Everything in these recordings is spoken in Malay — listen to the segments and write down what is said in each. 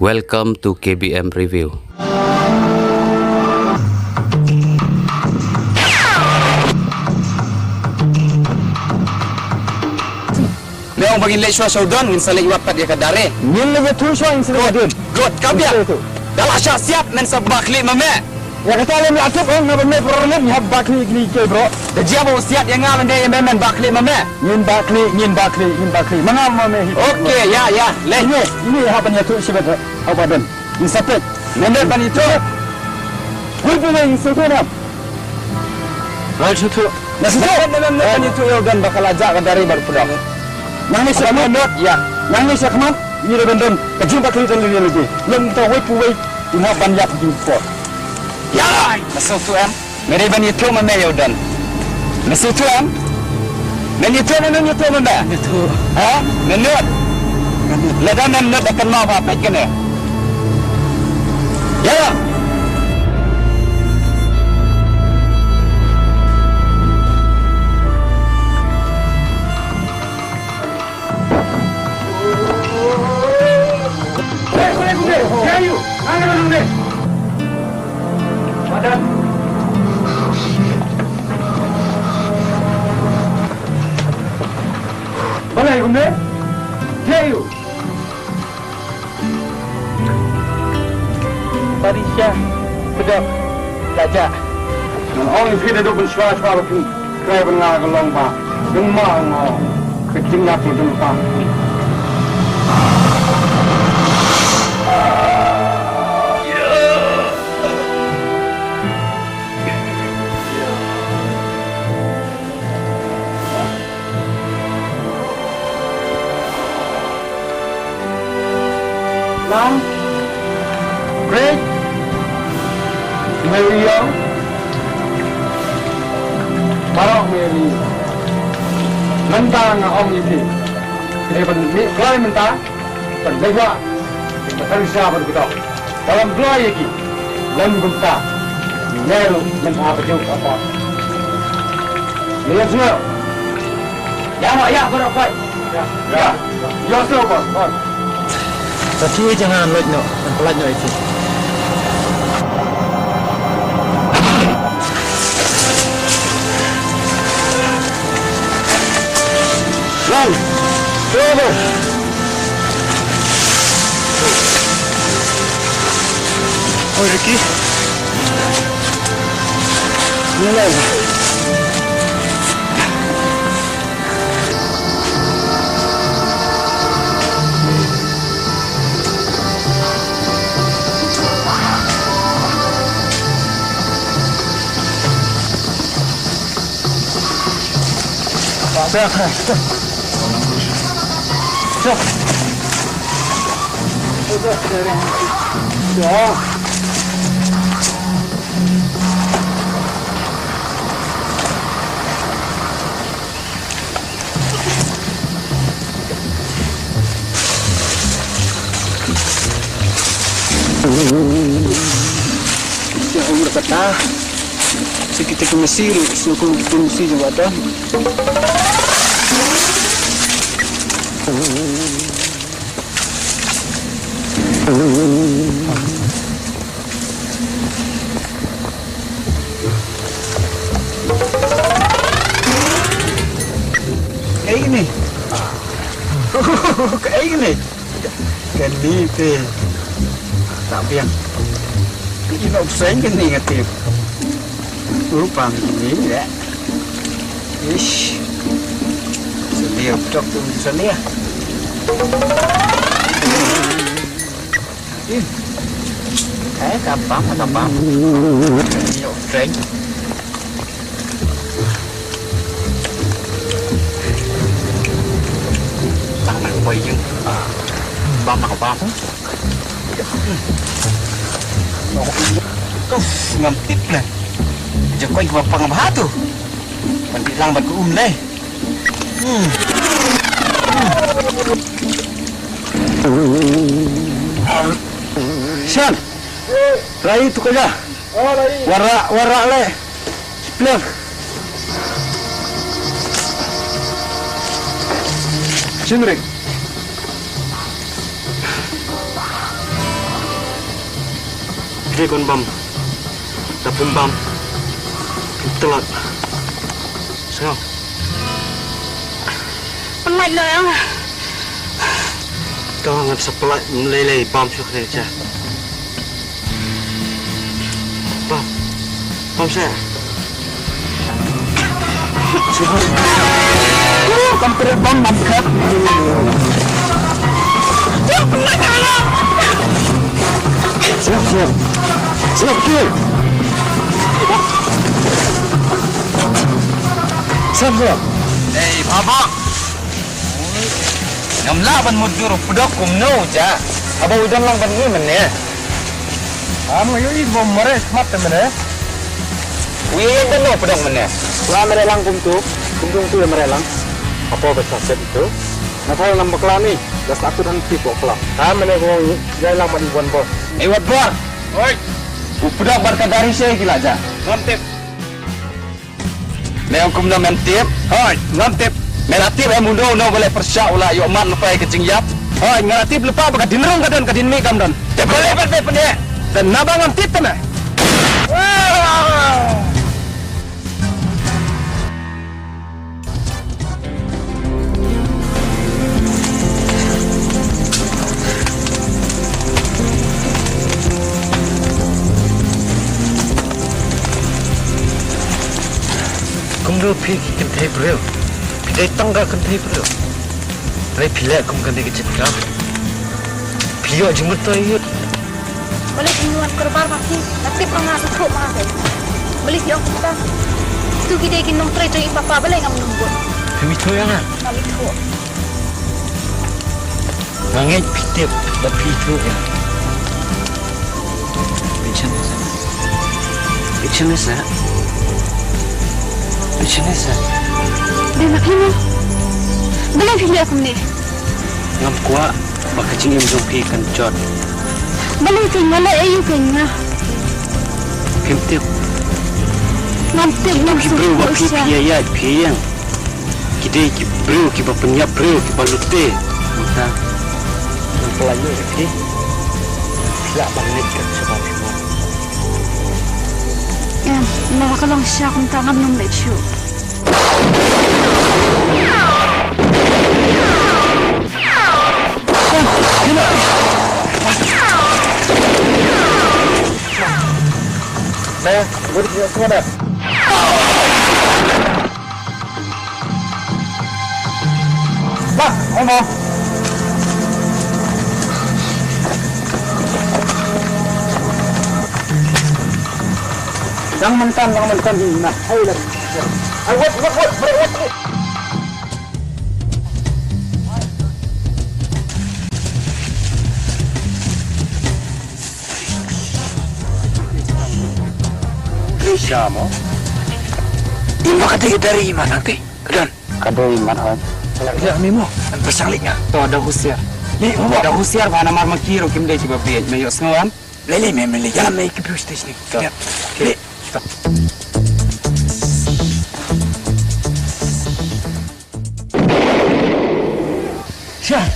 Welcome to KBM Review. Leong bagi lek saudan ngin salek wapat dia kadare. Ngin lek tu so in salek. God kabia. Dah asya siap men sabak lek mame. Ya kata lem atop on na me problem ya bakli ni ke bro. Dah dia bawa siap yang ngalan dia men bakli mame. Ngin bakli. Mangam mame. Okey ya. Leh ini hapan ya tu sibat abadan. In sapet. Nende ban itu. Gurbe in sokona. Wal tu. Nasihat nende ban itu yo gan bakal ajak kadare bar pulang. Yang ni sama not ya. Yang ni sakmat ni redon kajim bakli dan lagi. Lem to wei puwei ina banyak di pot. Ya, masuk tu em. Mere ban itu mame yo dan. Masuk tu em. Men itu mame. Itu. Ha? Menut. Ledan menut akan mau apa kena. Ya. Kayu, angkat dulu. Badan. Balai gunde. Kayu. Parisya, sedap, lajak. Orang yang kita duk bersuara pun kaya benar gelong pak. Demang oh, kecing nak pun demang. Lang, Greg, Mario, Marok Mary, mentang Om ini, ini penting, kelai mentang, pendewa, kita siapa kita, dalam kelai ini, dan kita, Nero mentang berjumpa apa, lihat semua, ya berapa, ya semua. Tapi jangan loj no, pelan no itu. Lang, coba. Oh Ricky, mulai. Siap. Ya umur kata sekitar ke Mesir, suku Mesir juga dah. Kayak gini. Kenite. Tapi yang ini opsen kan negatif. Rupa ini ya. Ish. Sedia cok tu sana ya. Gampang. Ini opsen. Quay chứ ba màu ba ngầm tiếp này giờ quay vào bằng hát tu mình bị lăng bật cái đây Syiem rai tu kerja warak le plek Cindrik Dia kon bam. Dapun bam. Telat. Sao? Pelai lợi ang. Kau ngap sepelai meleleh bam syuk saja. Bam. Bam saya. Kamu perlu bom masker. Siap. Siap. Eh, Papa. Ngamla ban mudur pudok kumno ja. Apa udan lang ban ni mana? Kamu ini bom meres mata mana? Wih, dan no pudok mana? Wah merelang kumtuk tu yang merelang. Apa besar itu? Nak saya nampak lami. Dah aku dan tipu kelak. Kamu mana kau ini? Jangan lama di buan bos. Wat bor. Oi. Pudok barka dari saya gila ja. Ngantip. Meong kumno mentip. Hai, ngantip. Melatip mundo no boleh persya ulah yo man lepai ke jingyap. Hai, ngantip lupa baka dinrong kadan kadin mi kamdan. Boleh pendek. Dan nabang ngantip tanah. Kumdo pi kim thai bro. Pi tangga kan thai bro. Rai pila kum kan de kecit ka. Pio jumut to yut. Boleh inuan korban mati. Tapi pernah suku mana? Boleh yang kita. Tu kita ikin nom tray tray papa boleh ngam nombor. Kami to yang ah. Nami tu. Mangai pitip da pi to ya. Bicara sa. Dia nak kena. Boleh pilih aku ni. Ngam kuat baka cingim jong pi kan jot. Boleh tinggal ayu kena. Kimtip. Nanti Ki bro wa pi ya pi yang. Kide ki bro ki ba penyap bro ki ba lute. Muta. Pelayu pi. Tidak balik kan sebab itu. Ya, nak kalau siap kita ngam nom lecu. Nah, boleh semua dah. Bah, ngomong. Jangan mentan ini. Nah, ayo lah. Ayo, buat. Syiem. Ima kata dari mana nanti? Kedan. Kado iman han. Ya mimo. An bersalingnya. To ada husiar. Ni ada husiar bana mar makiro kim de ciba biet me yo sngoan. Lele memele jalan naik ke bus station. Ya. Lele. Syiem.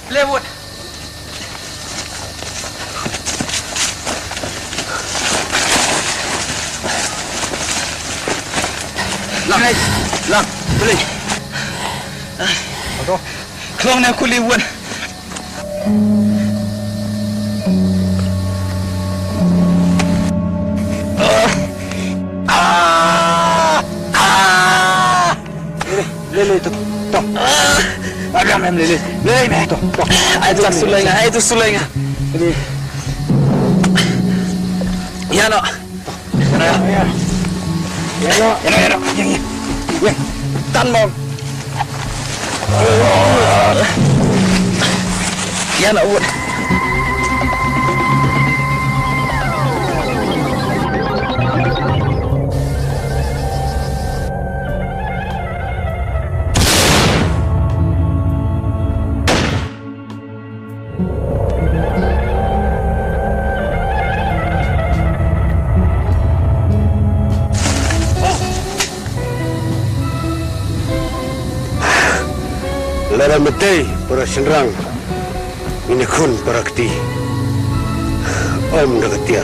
Lewat. Lang, boleh. Aduh. Kelong nak kuliwan. Lele tu. Tok. Ada mem lele. Lele mem tok. Itu sulai ngah. Ini. Ya no. Ya. Weh, Tanbor. Ya nak buat. Lalala Bantei para senrang ini kun para keti. Om nagatiar.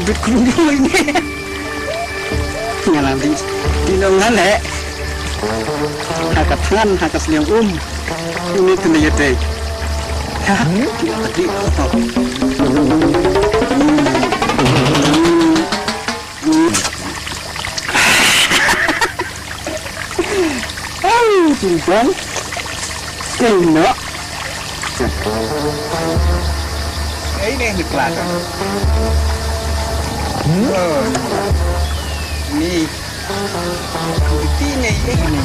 Berkunjung ini. Ngalang di nongan lek. Hakat tangan, hakat seliang Ini kena yete. Hah? Tadi. Simpan. Enak. Ini yang dikelakar. Ini buktinya ini.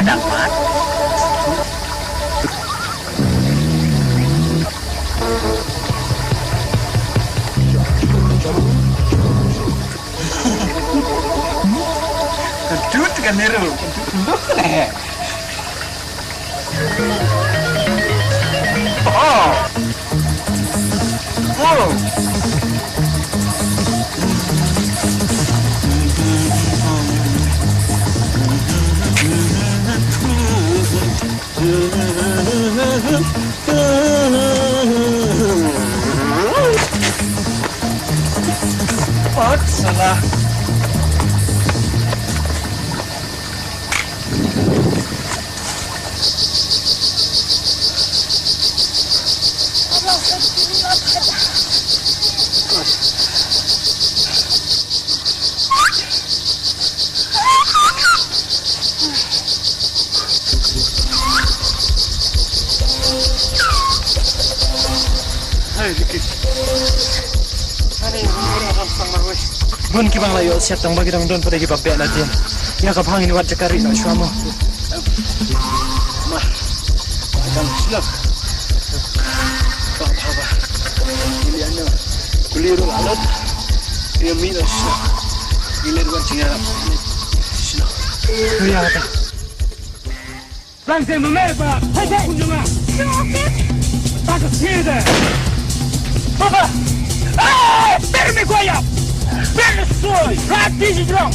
Dapat. Kedut kan niru. Oh. Oh. What salah? Bun ki bang layo siat tang bagi dang don pada ki babbe latihan. Ya ka bang ini wat jakari nak suamo. Ma. Dang silap. Baba. Ini anya. Kuliru alat. Dia mina sina. Gilir wat cingara. Sina. Ya ta. Bang saya memeba. Hai hai kunjunga. Tak sida. Baba. Ah, perme goiab. Perme soy. Rati jidrong.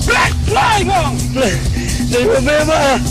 Black fly bang. Saya memeba.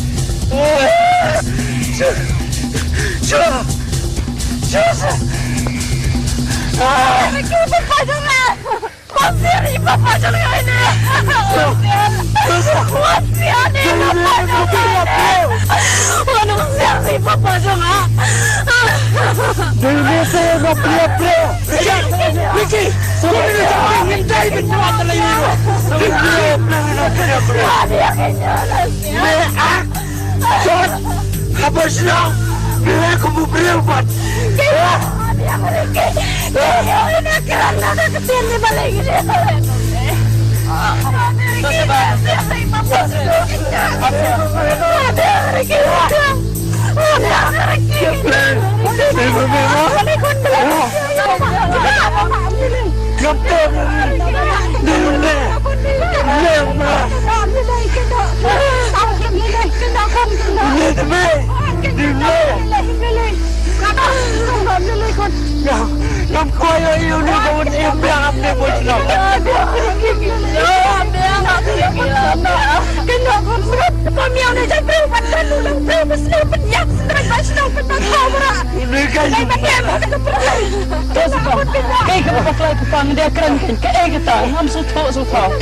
Apa senang? Bila aku berbuat. Dia mereka. Dia nak kerana nak kesini balik ini. Ngam koyo yêu ni kau ni biang apa pun nak. Kena kau berat. Kau miau ni jadi berubah dulu lang berubah besar penyak sedang besar penakau berat. Ini kan. Kau macam mana kau berat? Terus kau. Kau kau pakai kupang dia keren kan? Kau kita ngam suatu.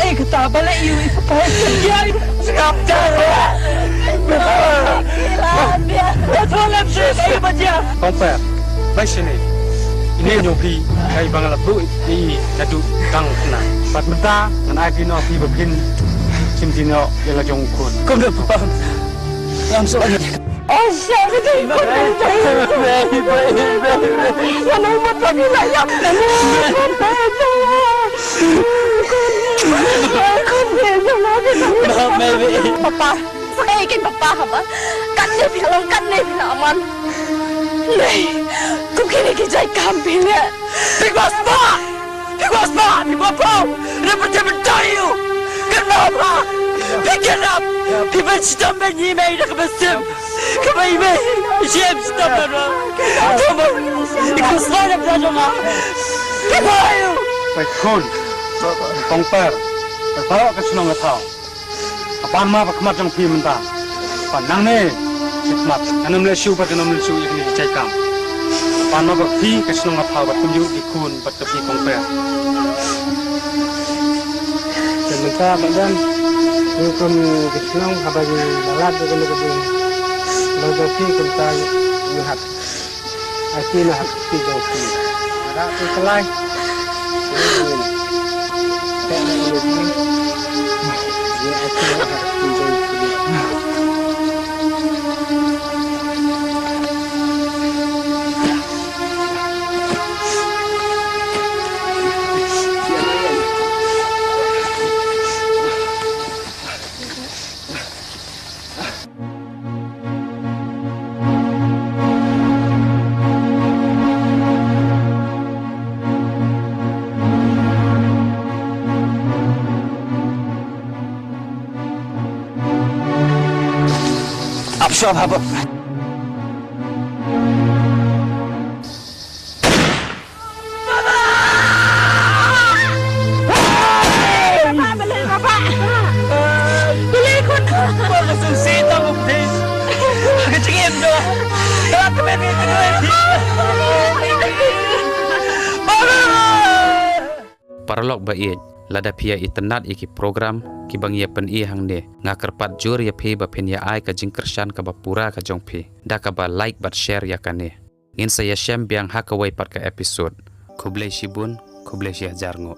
Kita balik you itu pakai dia. Sekap dah. Betul lebih saya baca. Kompar. Baik sini. Ini nyobi kai bangal bu ini jadu kang kena. Pat menta ngan agi no pi begin cimtino yang lajong kun. Kau dah faham? Langsung aja. Oh, siapa tu? Yang umat lagi layak. Papa, saya ingin papa apa? Kan dia bilang aman. Nei, kau kini kijai kambing ya? Bebas pak, di bawah, dia bertayu. Kenapa? Vickynald, kita sedang menyimai nak bersem, kami Syiem sedang berada. Kamu, ikut saya berada. Kamu, baik kon, kompar, bawa ke senang tahu. Apaan mah kemat yang pi mentah, pandang ni. Khidmat anam le shu pat anam le shu ini cai kam pan ma ba phi ke snong ma phau ba kum yu di kun pat ke phi kong pe Sementara badan hukum kisnong habagi balat dengan lebih lebih kita lihat akhirnya hati jauh ada Khuslai dia akhirnya hati jauh Absorb apa? Paralog bait lada pia itenat iki program ki bang ye pen i hang ne ngakerpat jur ye phe ba pen ya ai ka jingkershan ka bapura ka jong phe da ka ba like bat share ya kane Ngan sa Syiem biang hakawai pat ka episode Khuslai Shibun Khuslai Jarngo